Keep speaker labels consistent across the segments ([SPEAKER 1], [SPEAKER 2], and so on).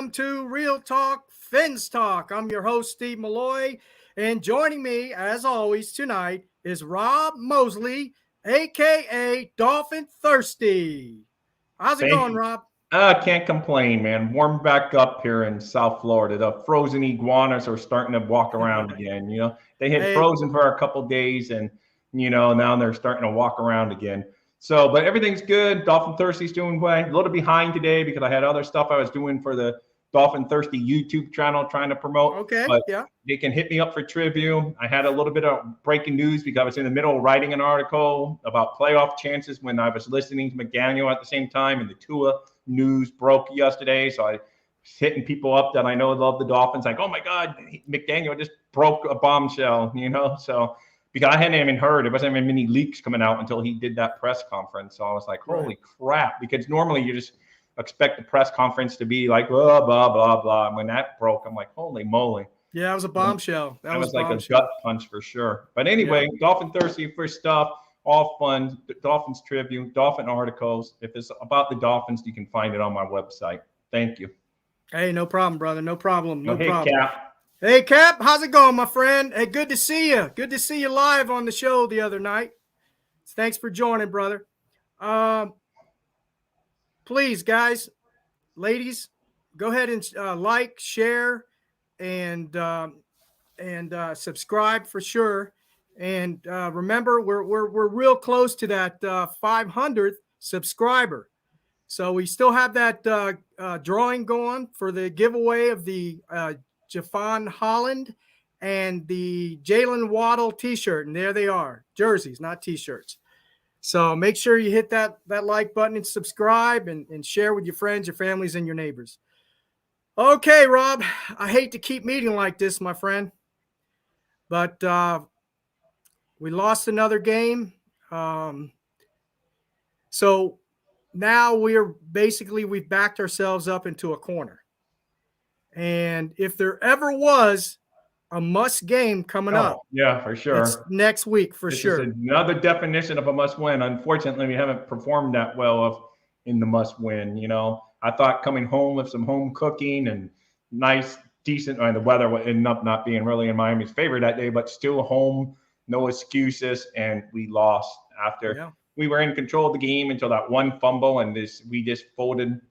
[SPEAKER 1] welcome to Real Talk Fins Talk. I'm your host, Steve Malloy, and joining me, as always, tonight is Rob Mosley, aka Dolphin Thirsty. How's it going, Rob?
[SPEAKER 2] Can't complain, man. Warm back up here in South Florida. The frozen iguanas are starting to walk around again. They had frozen for a couple days, and now they're starting to walk around again. So, but everything's good. Dolphin Thirsty's doing well. A little behind today because I had other stuff I was doing for the Dolphin Thirsty YouTube channel trying to promote.
[SPEAKER 1] Okay,
[SPEAKER 2] but
[SPEAKER 1] yeah.
[SPEAKER 2] They can hit me up for trivia. I had a little bit of breaking news because I was in the middle of writing an article about playoff chances when I was listening to McDaniel at the same time, and the Tua news broke yesterday. So I was hitting people up that I know love the Dolphins, like, oh my God, McDaniel just broke a bombshell, So because I hadn't even heard, there wasn't even many leaks coming out until he did that press conference. So I was like, holy crap, because normally you just expect the press conference to be like, blah, blah, blah, blah. And when that broke, I'm like, holy moly.
[SPEAKER 1] Yeah, it was a bombshell.
[SPEAKER 2] That was like a gut punch for sure. But anyway, Dolphin Thirsty for stuff, all fun, Dolphins tribute, Dolphin articles. If it's about the Dolphins, you can find it on my website. Thank you.
[SPEAKER 1] Hey, no problem, brother. No problem. No
[SPEAKER 2] hey,
[SPEAKER 1] problem.
[SPEAKER 2] Cap.
[SPEAKER 1] Hey, Cap, how's it going, my friend? Hey, good to see you. Good to see you live on the show the other night. Thanks for joining, brother. Please, guys, ladies, go ahead and like, share, and subscribe for sure. And remember, we're real close to that 500th subscriber. So we still have that drawing going for the giveaway of the Jafon Holland and the Jalen Waddle t-shirt. And there they are, jerseys, not t-shirts. So make sure you hit that like button and subscribe and share with your friends, your families, and your neighbors. Okay, Rob, I hate to keep meeting like this, my friend, but we lost another game. So now we've backed ourselves up into a corner. And if there ever was a must game coming up,
[SPEAKER 2] yeah, for sure,
[SPEAKER 1] it's next week for sure.
[SPEAKER 2] Is another definition of a must win. Unfortunately, we haven't performed that well in the must win. I thought coming home with some home cooking and nice, decent, the weather ended up not being really in Miami's favor that day, but still home, no excuses, and we lost after we were in control of the game until that one fumble, and we just folded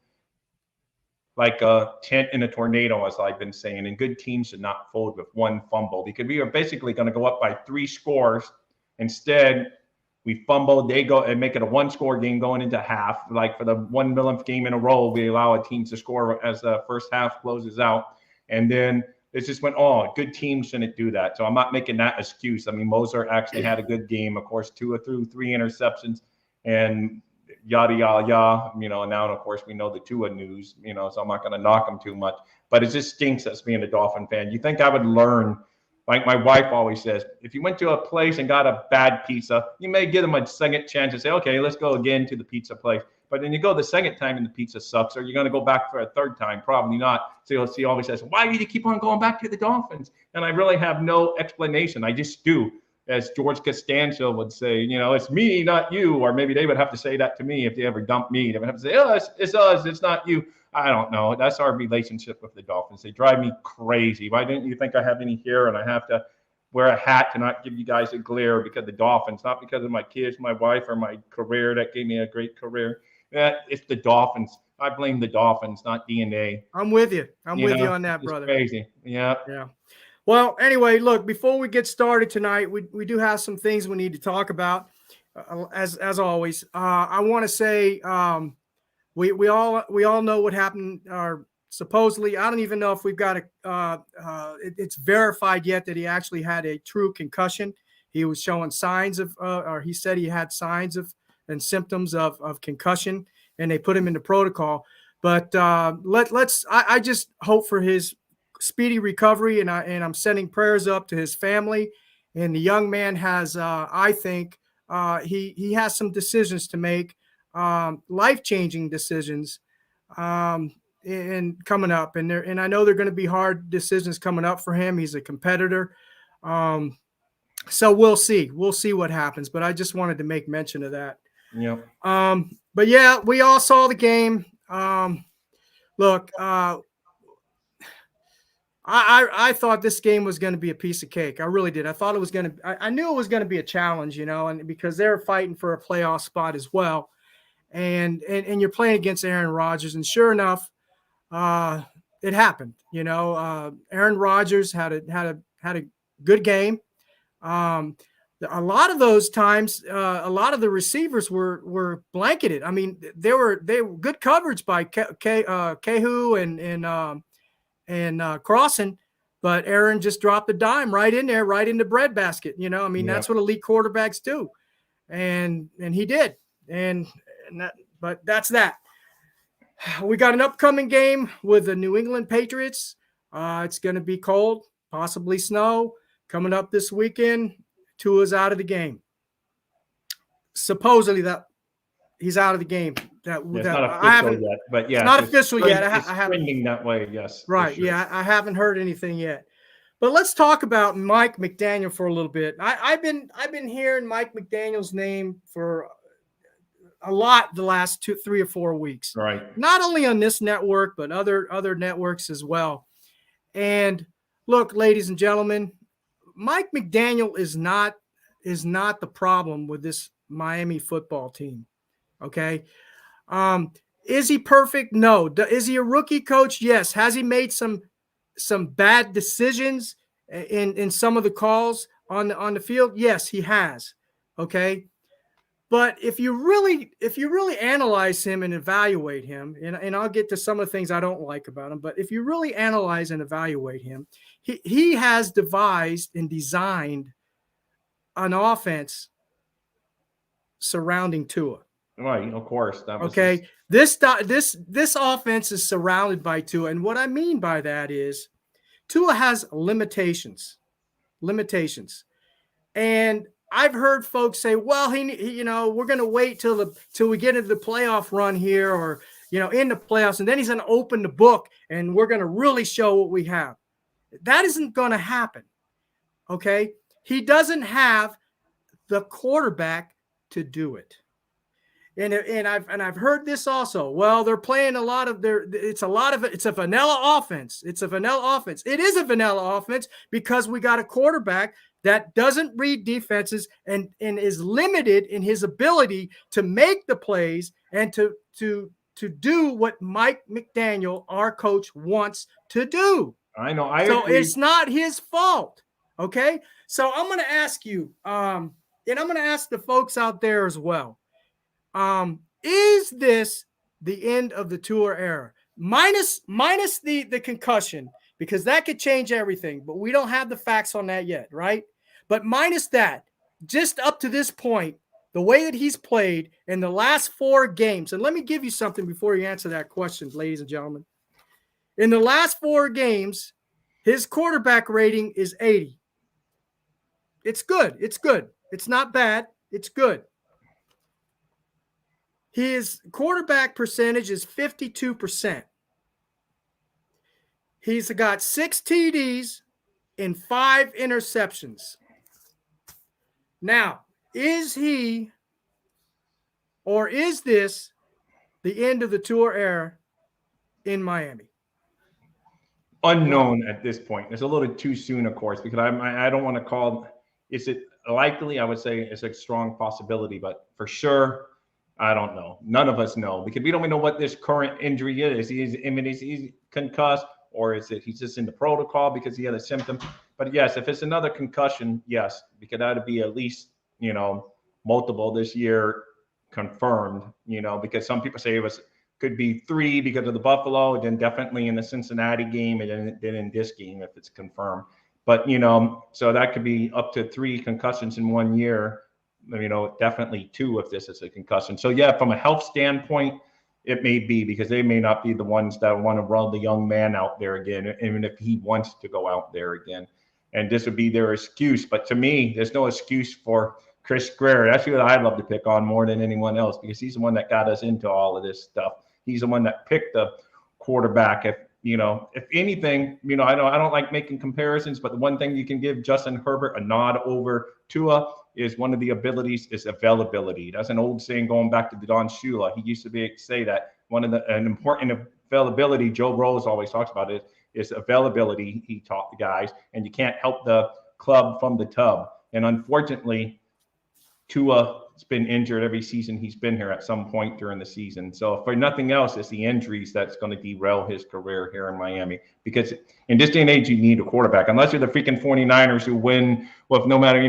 [SPEAKER 2] like a tent in a tornado, as I've been saying. And good teams should not fold with one fumble because we were basically going to go up by 3 scores. Instead, we fumbled. They go and make it a 1-score game going into half. Like for the 1 millionth game in a row, we allow a team to score as the first half closes out. And then it just went, good teams shouldn't do that. So I'm not making that excuse. I mean, Moser actually had a good game. Of course, Tua threw 3 interceptions and yada, yada, yada, and now, of course, we know the Tua news, so I'm not going to knock him too much. But it just stinks as being a Dolphin fan. You think I would learn, like my wife always says, if you went to a place and got a bad pizza, you may give them a second chance and say, okay, let's go again to the pizza place. But then you go the second time and the pizza sucks, or you're going to go back for a third time? Probably not. So she always says, why do you keep on going back to the Dolphins? And I really have no explanation. I just do. As George Costanza would say, it's me, not you. Or maybe they would have to say that to me if they ever dump me. They would have to say, it's us, it's not you. I don't know. That's our relationship with the Dolphins. They drive me crazy. Why didn't you think I have any hair and I have to wear a hat to not give you guys a glare because of the Dolphins, not because of my kids, my wife, or my career that gave me a great career. It's the Dolphins. I blame the Dolphins, not DNA.
[SPEAKER 1] I'm with you. I'm with you on that, brother.
[SPEAKER 2] Crazy. Yeah.
[SPEAKER 1] Yeah. Well, anyway, look, before we get started tonight, we do have some things we need to talk about. As always, I want to say we all know what happened. Supposedly, I don't even know if we've got it's verified yet that he actually had a true concussion. He was showing signs of, or he said he had signs of and symptoms of concussion, and they put him into protocol. But I just hope for his speedy recovery, and I'm sending prayers up to his family. And the young man has, I think, he has some decisions to make, life-changing decisions, and coming up. And I know they're going to be hard decisions coming up for him. He's a competitor, so we'll see what happens. But I just wanted to make mention of that.
[SPEAKER 2] Yeah.
[SPEAKER 1] But yeah, we all saw the game. Look, I thought this game was going to be a piece of cake. I really did. I thought it was going to. I knew it was going to be a challenge, and because they're fighting for a playoff spot as well, and you're playing against Aaron Rodgers, and sure enough, it happened. Aaron Rodgers had a good game. A lot of those times, a lot of the receivers were blanketed. I mean, they were good coverage by Kehu and Crossan, but Aaron just dropped a dime right in there, right in the breadbasket. I mean, that's what elite quarterbacks do, and he did, but that's that. We got an upcoming game with the New England Patriots. It's going to be cold, possibly snow coming up this weekend. Tua's out of the game. Supposedly that he's out of the game.
[SPEAKER 2] It's not official yet, but yeah,
[SPEAKER 1] it's not official yet. I haven't
[SPEAKER 2] trending that way. Yes,
[SPEAKER 1] right.
[SPEAKER 2] Sure.
[SPEAKER 1] Yeah, I haven't heard anything yet. But let's talk about Mike McDaniel for a little bit. I've been hearing Mike McDaniel's name for a lot the last 3 or 4 weeks.
[SPEAKER 2] Right.
[SPEAKER 1] Not only on this network, but other networks as well. And look, ladies and gentlemen, Mike McDaniel is not the problem with this Miami football team. Okay. Is he perfect? No. Is he a rookie coach? Yes. Has he made some bad decisions in some of the calls on the field? Yes, he has. Okay. But if you really analyze him and evaluate him, and I'll get to some of the things I don't like about him, but if you really analyze and evaluate him, he has devised and designed an offense surrounding Tua.
[SPEAKER 2] Right, of course. That was
[SPEAKER 1] okay. This offense is surrounded by Tua, and what I mean by that is Tua has limitations, and I've heard folks say, "Well, he we're going to wait till we get into the playoff run here, or in the playoffs, and then he's going to open the book, and we're going to really show what we have." That isn't going to happen. Okay, he doesn't have the quarterback to do it. And I've heard this also. Well, they're playing it's a vanilla offense. It's a vanilla offense. It is a vanilla offense because we got a quarterback that doesn't read defenses and is limited in his ability to make the plays and to do what Mike McDaniel, our coach, wants to do.
[SPEAKER 2] I know.
[SPEAKER 1] So it's not his fault. Okay. So I'm going to ask you, and I'm going to ask the folks out there as well. Is this the end of the Tua era? Minus the concussion, because that could change everything, but we don't have the facts on that yet, right? But minus that, just up to this point, the way that he's played in the last 4 games, and let me give you something before you answer that question, ladies and gentlemen. In the last 4 games, his quarterback rating is 80. It's good. It's good. It's not bad. It's good. His quarterback percentage is 52%. He's got 6 TDs and 5 interceptions. Now, is he or is this the end of the Tua era in Miami?
[SPEAKER 2] Unknown at this point. It's a little too soon, of course, because I don't want to call. Is it likely? I would say it's a strong possibility, but for sure, I don't know. None of us know because we don't even know what this current injury is. Is he concussed, or is it he's just in the protocol because he had a symptom? But yes, if it's another concussion, yes, because that'd be at least multiple this year confirmed. Because some people say could be 3 because of the Buffalo, and then definitely in the Cincinnati game, and then in this game if it's confirmed. But so that could be up to 3 concussions in 1 year. Definitely 2 if this is a concussion. So yeah, from a health standpoint, it may be because they may not be the ones that want to run the young man out there again, even if he wants to go out there again. And this would be their excuse. But to me, there's no excuse for Chris Greer. That's who I love to pick on more than anyone else because he's the one that got us into all of this stuff. He's the one that picked the quarterback. If anything, I don't like making comparisons, but the one thing you can give Justin Herbert a nod over Tua is one of the abilities is availability. That's an old saying going back to Don Shula. He used to say that an important availability, Joe Rose always talks about it, is availability. He taught the guys, and you can't help the club from the tub. And unfortunately, Tua's been injured every season he's been here at some point during the season. So for nothing else, it's the injuries that's going to derail his career here in Miami. Because in this day and age, you need a quarterback. Unless you're the freaking 49ers who win with no matter,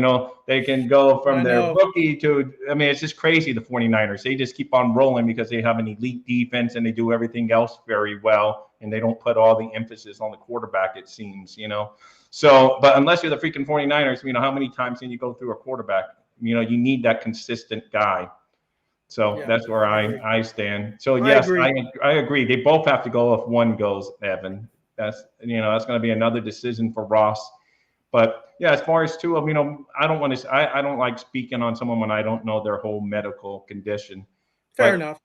[SPEAKER 2] they can go from their rookie to, it's just crazy, the 49ers. They just keep on rolling because they have an elite defense and they do everything else very well. And they don't put all the emphasis on the quarterback, it seems, So, but unless you're the freaking 49ers, how many times can you go through a quarterback? You need that consistent guy. So that's where I stand. So yes, I agree. They both have to go if one goes, Evan. That's going to be another decision for Ross. But yeah, as far as Tua, I don't like speaking on someone when I don't know their whole medical condition.
[SPEAKER 1] Fair enough.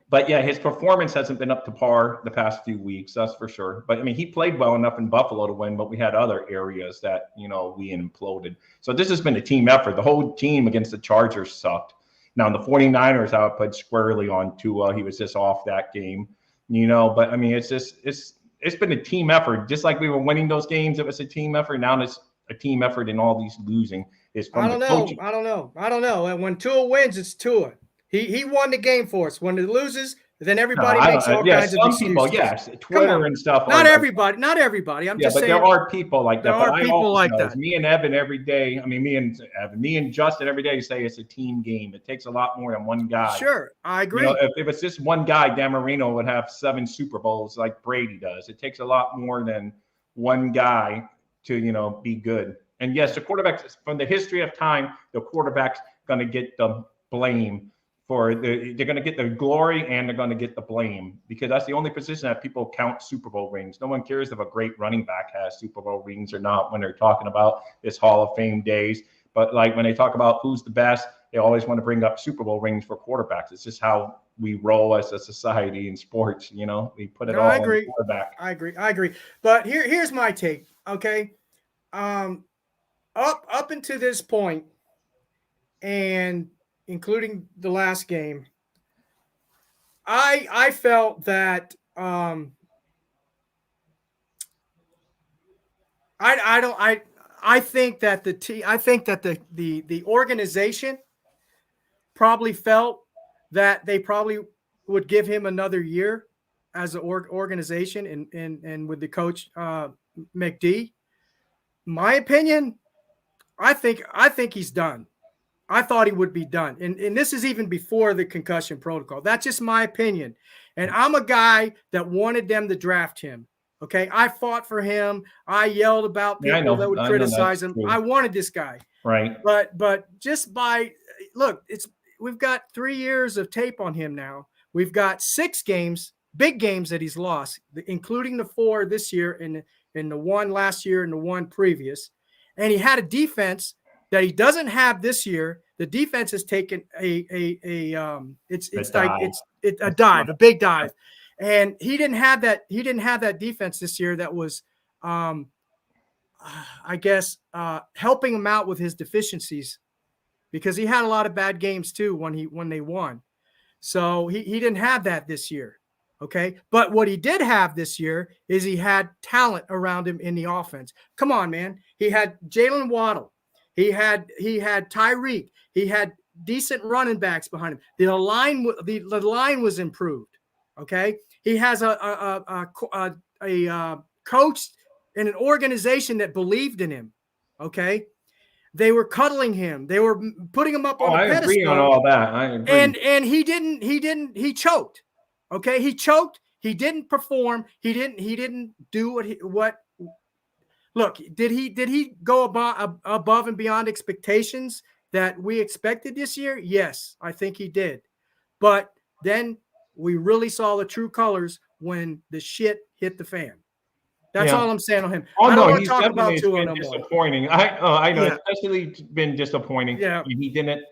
[SPEAKER 2] But yeah, his performance hasn't been up to par the past few weeks, that's for sure. But he played well enough in Buffalo to win, but we had other areas that, we imploded. So this has been a team effort. The whole team against the Chargers sucked. Now, the 49ers, I would put squarely on Tua. He was just off that game, but it's been a team effort. Just like we were winning those games, it was a team effort. Now it's a team effort in all these losing.
[SPEAKER 1] I don't know. And when Tua wins, it's Tua. He won the game for us. When it loses, then everybody makes all kinds of excuses. Some people,
[SPEAKER 2] yes, Twitter and stuff.
[SPEAKER 1] Not everybody. I'm just saying.
[SPEAKER 2] There are people like that.
[SPEAKER 1] There are people like that.
[SPEAKER 2] Me and Evan every day. Me and Justin every day say it's a team game. It takes a lot more than one guy.
[SPEAKER 1] Sure, I agree.
[SPEAKER 2] If it's just one guy, Dan Marino would have 7 Super Bowls like Brady does. It takes a lot more than one guy to be good. And yes, the quarterbacks, from the history of time, the quarterback's going to get the blame. They're going to get the glory and they're going to get the blame, because that's the only position that people count Super Bowl rings. No one cares if a great running back has Super Bowl rings or not when they're talking about this Hall of Fame days. But like when they talk about who's the best, they always want to bring up Super Bowl rings for quarterbacks. It's just how we roll as a society in sports. We put it all on the quarterback.
[SPEAKER 1] I agree. But here's my take. Okay, up until this point, and including the last game, I felt that I think that the organization probably felt that they probably would give him another year as an organization and with the coach McD. My opinion, I think he's done. I thought he would be done. And this is even before the concussion protocol. That's just my opinion. And I'm a guy that wanted them to draft him. Okay. I fought for him. I yelled about people that would criticize him. I wanted this guy.
[SPEAKER 2] Right.
[SPEAKER 1] But just we've got 3 years of tape on him now. We've got 6 games, big games that he's lost, including the 4 this year and the 1 last year and the 1 previous. And he had a defense that he doesn't have this year. The defense has taken a big dive, and he didn't have that. He didn't have that defense this year that was, helping him out with his deficiencies, because he had a lot of bad games too when they won. So he didn't have that this year. Okay. But what he did have this year is he had talent around him in the offense. Come on, man. He had Jalen Waddle. He had Tyreek. He had decent running backs behind him. The line was improved. Okay. He has a coach and an organization that believed in him. Okay. They were cuddling him. They were putting him up on a pedestal. I agree
[SPEAKER 2] on all that. I agree.
[SPEAKER 1] And he choked. Okay. He choked. He didn't perform. He didn't do what look, did he go above and beyond expectations that we expected this year? Yes, I think he did. But then we really saw the true colors when the shit hit the fan. That's all I'm saying on him.
[SPEAKER 2] I don't want to talk about Tua no more. Disappointing. I know, especially been disappointing.
[SPEAKER 1] Yeah.
[SPEAKER 2] He didn't,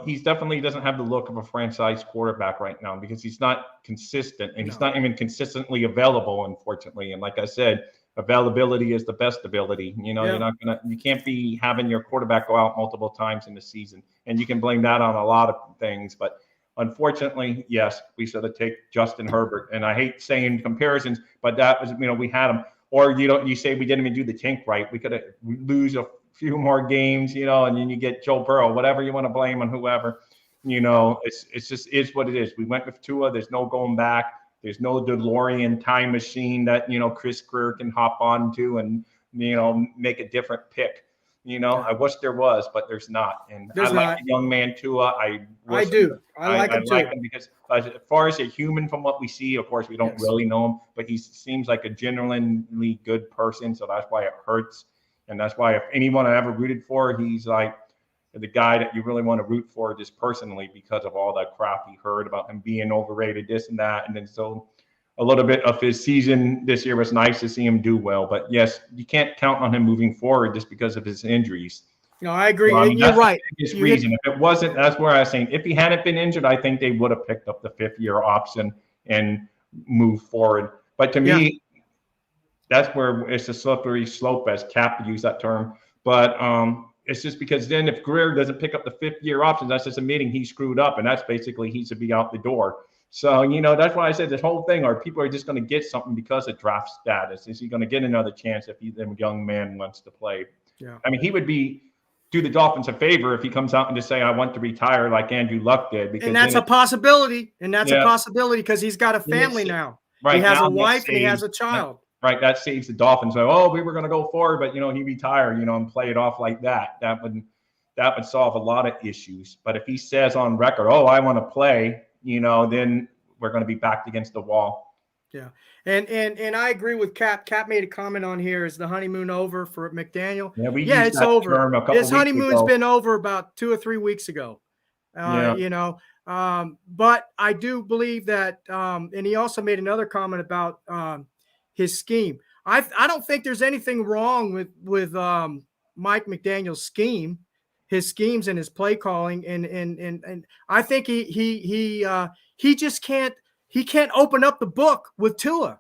[SPEAKER 2] he's definitely doesn't have the look of a franchise quarterback right now, because he's not consistent, and he's not even consistently available, unfortunately. And like I said, availability is the best ability. You can't be having your quarterback go out multiple times in the season, and you can blame that on a lot of things. But unfortunately, yes, we should have taken Justin Herbert. And I hate saying comparisons, but that was, we had him. Or you say we didn't even do the tank right. We could lose a few more games, and then you get Joe Burrow, whatever you want to blame on whoever. It's just is what it is. We went with Tua. There's no going back. There's no DeLorean time machine that Chris Greer can hop onto and make a different pick. I wish there was, but there's not. And I like the young man Tua. I
[SPEAKER 1] do. I like him too.
[SPEAKER 2] Because as far as a human, from what we see, of course, we don't really know him, but he seems like a genuinely good person. So that's why it hurts. And that's why if anyone I ever rooted for, he's like the guy that you really want to root for just personally because of all that crap he heard about him being overrated, this and that. And then so a little bit of his season this year was nice to see him do well. But yes, you can't count on him moving forward just because of his injuries.
[SPEAKER 1] No, I agree.
[SPEAKER 2] So,
[SPEAKER 1] you're right.
[SPEAKER 2] If it wasn't, that's where I was saying, if he hadn't been injured, I think they would have picked up the 5th-year option and moved forward. But to me, that's where it's a slippery slope, as Cap used that term. But it's just because then if Greer doesn't pick up the 5th-year option, that's just admitting he screwed up, and that's basically he should be out the door. So, that's why I said this whole thing, or people are just going to get something because of draft status. Is he going to get another chance if the young man wants to play?
[SPEAKER 1] Yeah.
[SPEAKER 2] I mean, he would do the Dolphins a favor if he comes out and just say, I want to retire like Andrew Luck did. Because
[SPEAKER 1] and that's a possibility. And that's a possibility because he's got a family now. Right. He has a wife and he has a child.
[SPEAKER 2] Right. That saves the Dolphins. So, we were going to go forward, but, he retired, and play it off like that. That would solve a lot of issues. But if he says on record, I want to play, then we're going to be backed against the wall.
[SPEAKER 1] Yeah. And I agree with Cap. Cap made a comment on here. Is the honeymoon over for McDaniel?
[SPEAKER 2] Yeah,
[SPEAKER 1] it's over. His honeymoon's been over about 2 or 3 weeks ago. But I do believe that, and he also made another comment about his scheme. I don't think there's anything wrong with Mike McDaniel's scheme, his schemes and his play calling, and I think he just can't open up the book with Tua.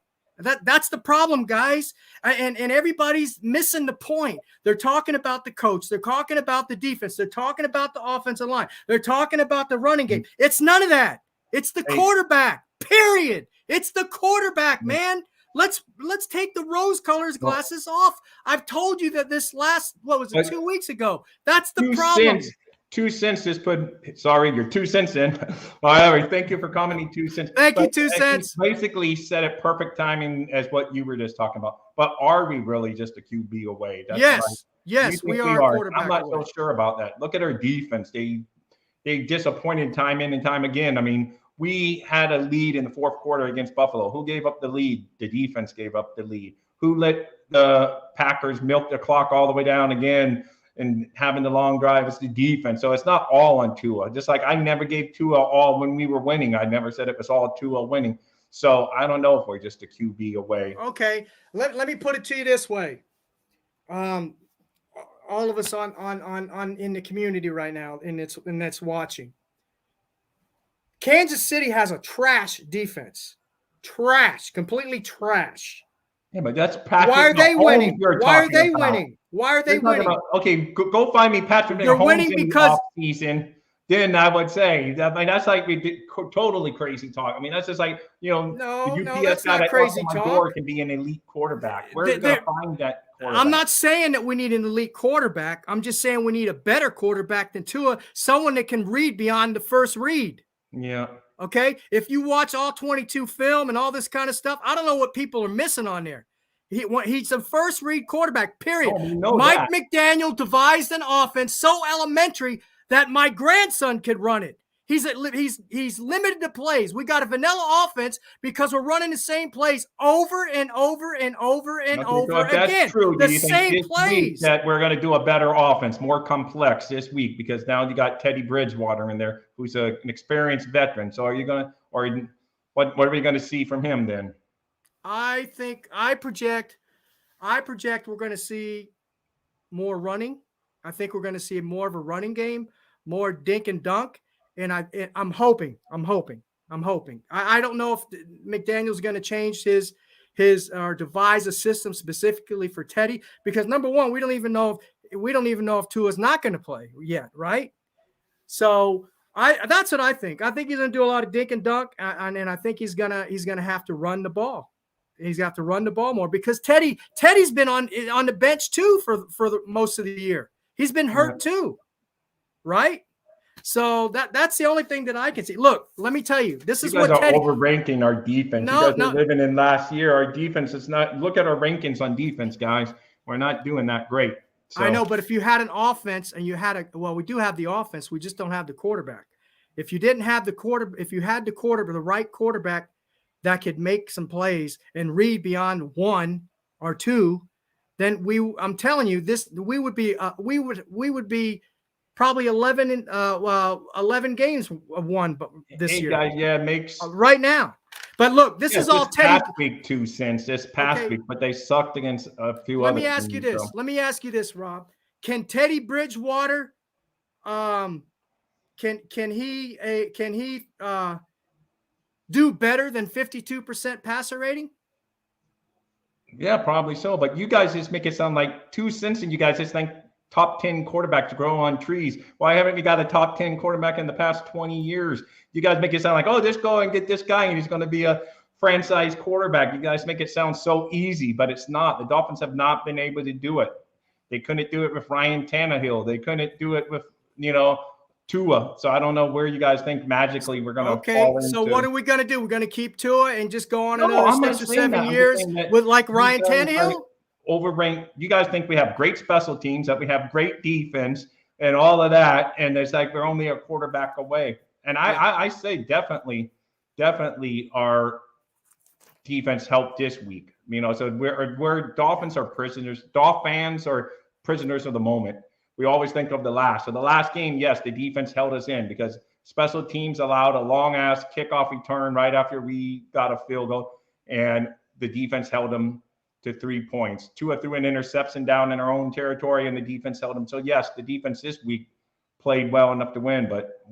[SPEAKER 1] That's the problem, guys. And everybody's missing the point. They're talking about the coach. They're talking about the defense. They're talking about the offensive line. They're talking about the running game. It's none of that. It's the quarterback, period. It's the quarterback, man. Let's take the rose colors glasses off. I've told you that this last, 2 weeks ago? That's the problem.
[SPEAKER 2] 2 cents just your 2 cents in. All right, thank you for commenting 2 cents.
[SPEAKER 1] Thank you, 2 cents.
[SPEAKER 2] Basically said it perfect timing as what you were just talking about. But are we really just a QB away?
[SPEAKER 1] Yes, we are a quarterback
[SPEAKER 2] I'm not
[SPEAKER 1] away.
[SPEAKER 2] so sure about that. Look at our defense. They disappointed time in and time again. I mean, we had a lead in the 4th quarter against Buffalo. Who gave up the lead? The defense gave up the lead. Who let the Packers milk the clock all the way down again and having the long drive? It's the defense. So it's not all on Tua. Just like I never gave Tua all when we were winning. I never said it was all Tua winning. So I don't know if we're just a QB away.
[SPEAKER 1] Okay. Let me put it to you this way. All of us on in the community right now, and that's watching. Kansas City has a trash defense. Completely trash.
[SPEAKER 2] Yeah, but that's Patrick.
[SPEAKER 1] Why are they winning? Why are they winning? Why are they winning?
[SPEAKER 2] Go find me Patrick.
[SPEAKER 1] They're winning because
[SPEAKER 2] season. Then I would say that. I mean, that's like totally crazy talk. I mean, that's just like the UPS
[SPEAKER 1] that's
[SPEAKER 2] guy
[SPEAKER 1] not crazy
[SPEAKER 2] that
[SPEAKER 1] talk.
[SPEAKER 2] Door can be an elite quarterback. Where are you going to find that quarterback?
[SPEAKER 1] I'm not saying that we need an elite quarterback. I'm just saying we need a better quarterback than Tua, someone that can read beyond the first read.
[SPEAKER 2] Yeah.
[SPEAKER 1] Okay. If you watch all 22 film and all this kind of stuff, I don't know what people are missing on there. He's a first read quarterback, period. Mike McDaniel devised an offense so elementary that my grandson could run it. He's limited to plays. We got a vanilla offense because we're running the same plays over and over and over and over again.
[SPEAKER 2] That's true.
[SPEAKER 1] The same plays.
[SPEAKER 2] That we're going to do a better offense, more complex this week because now you got Teddy Bridgewater in there, who's an experienced veteran. So what are we going to see from him then?
[SPEAKER 1] I project we're going to see more running. I think we're going to see more of a running game, more dink and dunk. And I'm hoping. I don't know if McDaniel's going to change his or devise a system specifically for Teddy because number one, we don't even know if Tua's not going to play yet, right? So That's what I think. I think he's going to do a lot of dink and dunk, and I think he's gonna have to run the ball. He's got to run the ball more because Teddy's been on the bench too for most of the year. He's been hurt too, right? So that's the only thing that I can see. Look, let me tell you, this is what Teddy.
[SPEAKER 2] Overranking our defense.
[SPEAKER 1] No,
[SPEAKER 2] you guys are living in last year. Our defense is not. Look at our rankings on defense, guys. We're not doing that great. So.
[SPEAKER 1] I know, but if you had an offense and you had we do have the offense, we just don't have the quarterback. If you didn't have if you had the right quarterback that could make some plays and read beyond 1 or 2, then I'm telling you, we would be probably 11 games won this year.
[SPEAKER 2] Guys, yeah, it makes
[SPEAKER 1] right now. But look, this is all Teddy.
[SPEAKER 2] Past week 2 cents. This past week, but they sucked against a few other teams.
[SPEAKER 1] Let me ask you this, Rob. Can Teddy Bridgewater, can he do better than 52% passer rating?
[SPEAKER 2] Yeah, probably so. But you guys just make it sound like 2 cents, and you guys just think top 10 quarterbacks grow on trees. Why haven't we got a top 10 quarterback in the past 20 years? You guys make it sound like, oh, just go and get this guy and he's going to be a franchise quarterback. You guys make it sound so easy, but it's not. The Dolphins have not been able to do it. They couldn't do it with Ryan Tannehill. They couldn't do it with, Tua. So I don't know where you guys think magically we're going to fall into.
[SPEAKER 1] So what are we going to do? We're going to keep Tua and just go on another 6 or 7 years with like Ryan Tannehill?
[SPEAKER 2] Overrank. You guys think we have great special teams, that we have great defense and all of that, and it's like we're only a quarterback away. And I say definitely our defense helped this week. So we're Dolphins are prisoners. Dolphin fans are prisoners of the moment. We always think of the last. So the last game, yes, the defense held us in because special teams allowed a long ass kickoff return right after we got a field goal, and the defense held them to 3 points. Tua threw an interception down in our own territory, and the defense held them. So yes, the defense this week played well enough to win, but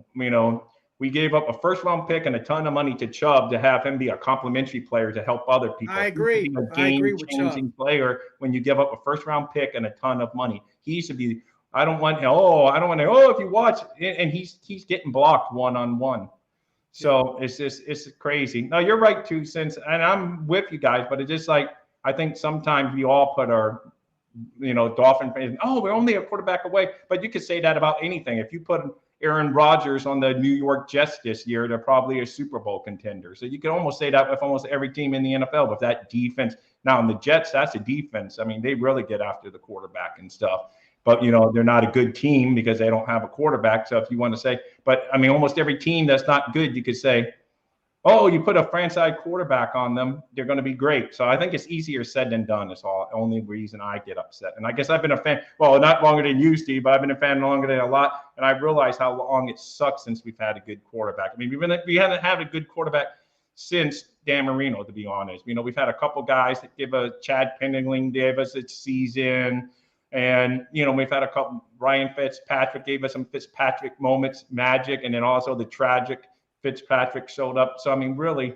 [SPEAKER 2] we gave up a first-round pick and a ton of money to Chubb to have him be a complimentary player to help other people.
[SPEAKER 1] I agree.
[SPEAKER 2] A game-changing player when you give up a first-round pick and a ton of money. He should be. I don't want. If you watch, and he's getting blocked one-on-one. So it's crazy. No, you're right too. And I'm with you guys, but it's just like I think sometimes we all put our Dolphin fans. Oh, we're only a quarterback away, but you could say that about anything. If you put Aaron Rodgers on the New York Jets this year, they're probably a Super Bowl contender. So you can almost say that with almost every team in the NFL with that defense. Now, in the Jets, that's a defense. I mean, they really get after the quarterback and stuff. But, they're not a good team because they don't have a quarterback. So if you want to say – but, I mean, almost every team that's not good, you could say, oh, you put a franchise quarterback on them, they're going to be great. So I think it's easier said than done. It's the only reason I get upset. And I guess I've been a fan, well, not longer than you, Steve, but I've been a fan longer than a lot. And I realize how long it sucks since we've had a good quarterback. I mean, we haven't had a good quarterback since Dan Marino, to be honest. We've had a couple guys that give a Chad Pennington gave us a season. And, we've had a couple, Ryan Fitzpatrick gave us some Fitzpatrick moments, magic, and then also the tragic Fitzpatrick showed up. So, I mean, really,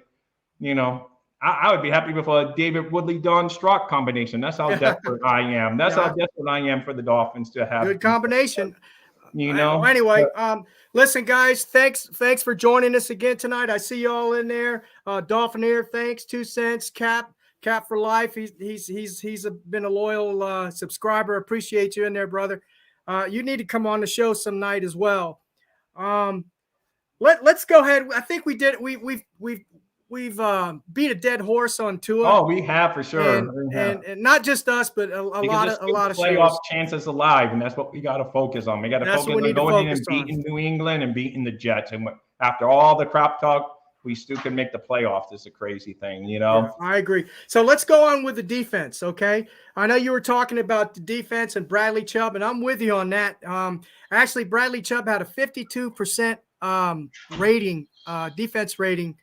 [SPEAKER 2] I would be happy with a David Woodley-Don Strock combination. That's how desperate I am. That's how desperate I am for the Dolphins to have.
[SPEAKER 1] Good combination. Anyway, listen, guys, thanks for joining us again tonight. I see you all in there. Dolphinaire, thanks. 2 cents, Cap for life. He's been a loyal subscriber. Appreciate you in there, brother. You need to come on the show some night as well. Let's go ahead. I think we did. We've beat a dead horse on Tua.
[SPEAKER 2] Oh, we have for sure,
[SPEAKER 1] and not just us, but a lot of
[SPEAKER 2] playoff
[SPEAKER 1] shows.
[SPEAKER 2] chances alive, and that's what we got to focus on. We got to focus on going in and beating New England and beating the Jets. And after all the crap talk, we still can make the playoffs. It's a crazy thing, Yeah,
[SPEAKER 1] I agree. So let's go on with the defense, okay? I know you were talking about the defense and Bradley Chubb, and I'm with you on that. Actually, Bradley Chubb had a 52% rating, defense rating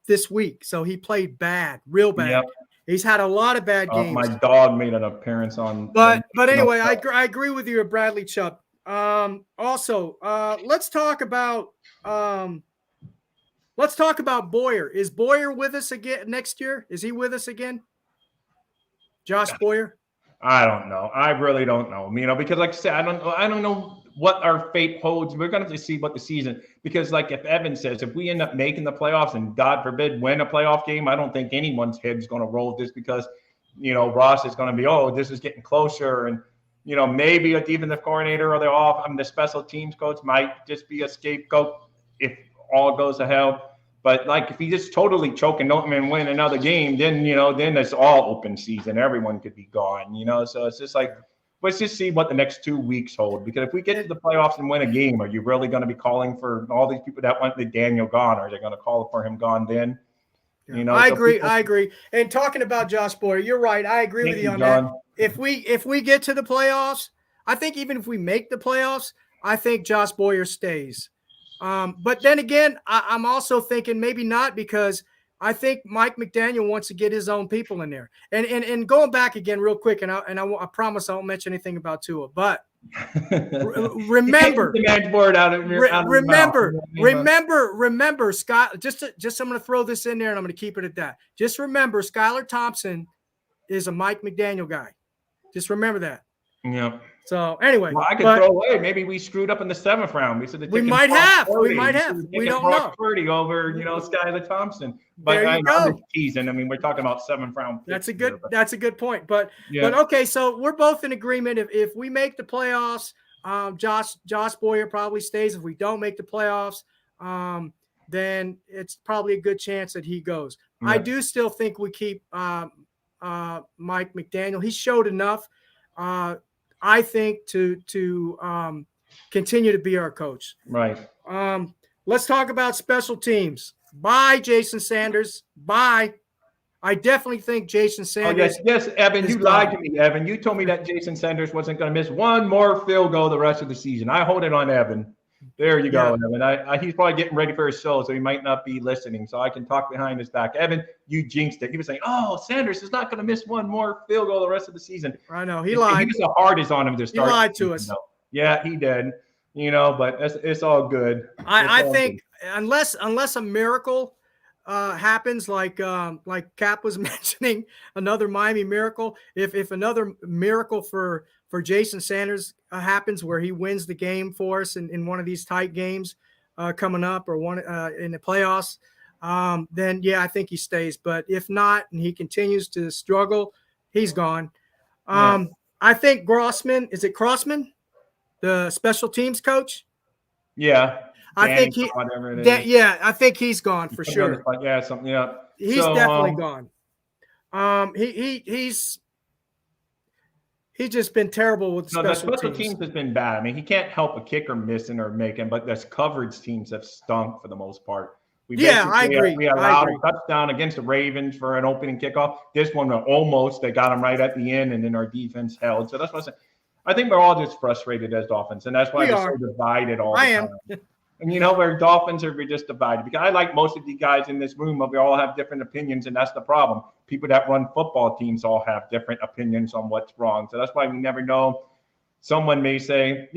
[SPEAKER 1] this week. So he played bad, real bad. Yep. He's had a lot of bad games.
[SPEAKER 2] My dog made an appearance on.
[SPEAKER 1] But anyway, I agree with you, Bradley Chubb. Also, let's talk about Boyer. Is Boyer with us again next year? Is he with us again? Josh Boyer?
[SPEAKER 2] I don't know. I really don't know. Because like I said, I don't know what our fate holds. We're going to have to see what the season, because like if Evan says, if we end up making the playoffs and God forbid win a playoff game, I don't think anyone's head's going to roll just because, Ross is going to be, oh, this is getting closer. And, maybe a defensive coordinator or the special teams coach might just be a scapegoat if all goes to hell. But like if he just totally choke and don't even win another game, then then it's all open season. Everyone could be gone, So it's just like, let's just see what the next 2 weeks hold. Because if we get to the playoffs and win a game, are you really going to be calling for all these people that want McDaniel gone? Are they going to call for him gone then?
[SPEAKER 1] I agree. And talking about Josh Boyer, you're right. I agree with you on that. If we get to the playoffs, I think even if we make the playoffs, I think Josh Boyer stays. But then again, I'm also thinking maybe not, because I think Mike McDaniel wants to get his own people in there. And going back again real quick, and I promise I won't mention anything about Tua, but remember, remember, Scott. Just I'm going to throw this in there, and I'm going to keep it at that. Just remember, Skylar Thompson is a Mike McDaniel guy. Just remember that.
[SPEAKER 2] Yeah.
[SPEAKER 1] So anyway,
[SPEAKER 2] I could throw away. Maybe we screwed up in the 7th round.
[SPEAKER 1] We might have. We don't know.
[SPEAKER 2] Purdy over, Skylar Thompson. But
[SPEAKER 1] there you go.
[SPEAKER 2] I'm teasing. I mean, we're talking about 7th round.
[SPEAKER 1] That's a good point. But okay, so we're both in agreement. If we make the playoffs, Josh Boyer probably stays. If we don't make the playoffs, then it's probably a good chance that he goes. Yeah. I do still think we keep Mike McDaniel. He showed enough. I think to continue to be our coach.
[SPEAKER 2] Right.
[SPEAKER 1] Let's talk about special teams. Bye, Jason Sanders. Bye. I definitely think Jason Sanders.
[SPEAKER 2] Oh, yes, Evan, you lied to me, Evan. You told me that Jason Sanders wasn't going to miss one more field goal the rest of the season. I hold it on Evan. There you go, Evan. He's probably getting ready for his show, so he might not be listening. So I can talk behind his back. Evan, you jinxed it. He was saying, "Oh, Sanders is not going to miss one more field goal the rest of the season."
[SPEAKER 1] I know he lied.
[SPEAKER 2] He was the hardest on him to start.
[SPEAKER 1] He lied to us.
[SPEAKER 2] Yeah, he did. But it's all good.
[SPEAKER 1] I think unless a miracle happens, like Cap was mentioning, another Miami miracle. If another miracle for Jason Sanders happens, where he wins the game for us in one of these tight games coming up, or one in the playoffs, then I think he stays. But if not, and he continues to struggle, he's gone. I think Grossman, is it Crossman, the special teams coach?
[SPEAKER 2] Yeah.
[SPEAKER 1] I think I think he's gone for sure.
[SPEAKER 2] Yeah, something. Yeah.
[SPEAKER 1] He's definitely gone. He's just been terrible with
[SPEAKER 2] special teams has been bad. I mean, he can't help a kicker missing or making, but there's coverage teams have stunk for the most part.
[SPEAKER 1] I agree.
[SPEAKER 2] We allowed a touchdown against the Ravens for an opening kickoff. This one almost, they got him right at the end, and then our defense held. So that's what I'm saying. I think we're all just frustrated as Dolphins, and that's why we're so divided all the time. And we're Dolphins, we're just divided. Because I like most of the guys in this room, but we all have different opinions, and that's the problem. People that run football teams all have different opinions on what's wrong. So that's why we never know. Someone may say,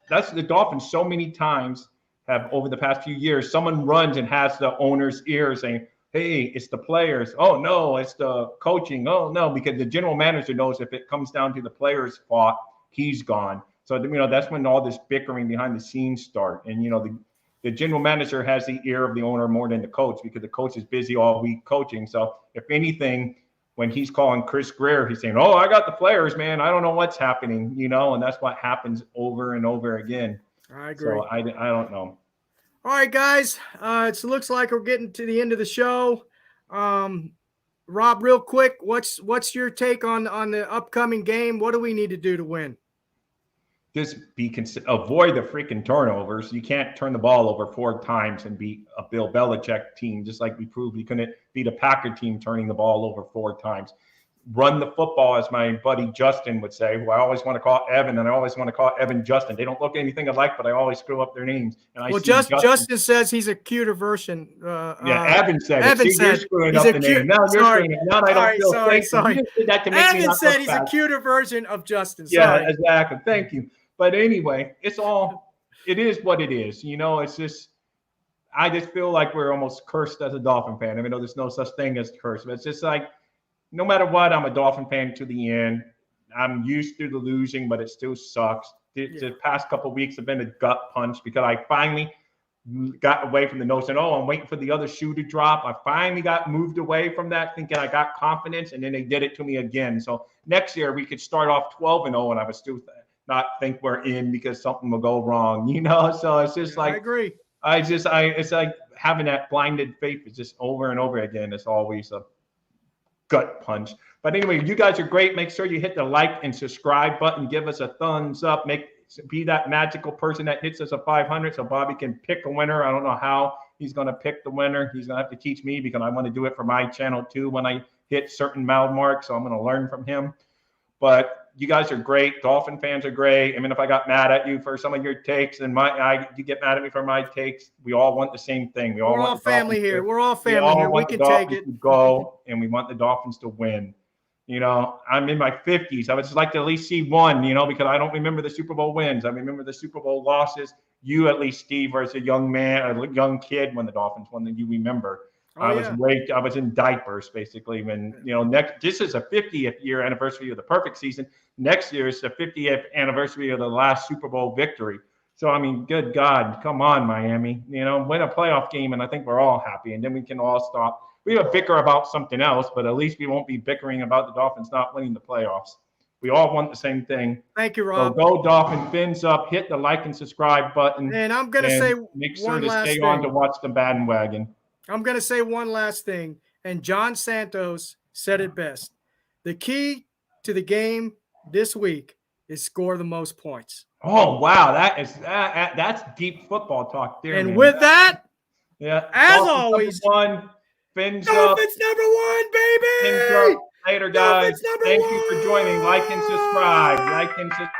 [SPEAKER 2] that's the Dolphins so many times have over the past few years, someone runs and has the owner's ear saying, hey, it's the players. Oh, no, it's the coaching. Oh, no, because the general manager knows if it comes down to the players' fault, he's gone. So, that's when all this bickering behind the scenes start. And, the general manager has the ear of the owner more than the coach, because the coach is busy all week coaching. So if anything, when he's calling Chris Greer, he's saying, oh, I got the players, man. I don't know what's happening, and that's what happens over and over again.
[SPEAKER 1] I agree.
[SPEAKER 2] So I don't know.
[SPEAKER 1] All right, guys. It looks like we're getting to the end of the show. Rob, real quick, what's your take on the upcoming game? What do we need to do to win?
[SPEAKER 2] Just avoid the freaking turnovers. You can't turn the ball over 4 times and beat a Bill Belichick team, just like we proved we couldn't beat a Packer team turning the ball over 4 times. Run the football, as my buddy Justin would say, who I always want to call Evan, and I always want to call Evan Justin. They don't look anything alike, but I always screw up their names. And
[SPEAKER 1] Justin says he's a cuter version.
[SPEAKER 2] Evan said it. See, you're screwing up the name. Now you're screwing it. Now I don't feel safe.
[SPEAKER 1] Sorry. Evan said he's a cuter version of Justin.
[SPEAKER 2] Yeah, exactly. Thank you. But anyway, it is what it is. It's just, I just feel like we're almost cursed as a Dolphin fan. I mean, there's no such thing as curse, but it's just like, no matter what, I'm a Dolphin fan to the end. I'm used to the losing, but it still sucks. The past couple of weeks have been a gut punch because I finally got away from the notion, oh, I'm waiting for the other shoe to drop. I finally got moved away from that, thinking I got confidence, and then they did it to me again. So next year we could start off 12-0, and I would still not think we're in because something will go wrong, So it's just like,
[SPEAKER 1] I agree.
[SPEAKER 2] It's like having that blinded faith is just over and over again. It's always a gut punch. But anyway, you guys are great. Make sure you hit the like and subscribe button. Give us a thumbs up. Be that magical person that hits us a 500 so Bobby can pick a winner. I don't know how he's going to pick the winner. He's going to have to teach me because I want to do it for my channel too when I hit certain mile marks. So I'm going to learn from him. But you guys are great. Dolphin fans are great. I mean, if I got mad at you for some of your takes and you get mad at me for my takes, we all want the same thing. We're
[SPEAKER 1] all family here. We're all family here. We can take it.
[SPEAKER 2] To go, and we want the Dolphins to win. I'm in my 50s. I would just like to at least see one, because I don't remember the Super Bowl wins. I remember the Super Bowl losses. You, at least, Steve, as a young man, a young kid when the Dolphins won, that you remember. I was in diapers basically when, this is a 50th year anniversary of the perfect season. Next year is the 50th anniversary of the last Super Bowl victory. So, I mean, good God, come on, Miami, win a playoff game. And I think we're all happy. And then we can all stop. We will bicker about something else, but at least we won't be bickering about the Dolphins not winning the playoffs. We all want the same thing.
[SPEAKER 1] Thank you, Rob.
[SPEAKER 2] So go Dolphin, fins up, hit the like and subscribe button.
[SPEAKER 1] And I'm going to say
[SPEAKER 2] make sure to stay on to watch the bandwagon.
[SPEAKER 1] I'm going to say one last thing. And John Santos said it best. The key to the game this week is score the most points.
[SPEAKER 2] Oh, wow. That's deep football talk there.
[SPEAKER 1] And with that, as
[SPEAKER 2] Dolphins
[SPEAKER 1] always,
[SPEAKER 2] fins
[SPEAKER 1] Dolphins number one, baby.
[SPEAKER 2] Fins up. Later, guys. Thank you for joining. Like and subscribe.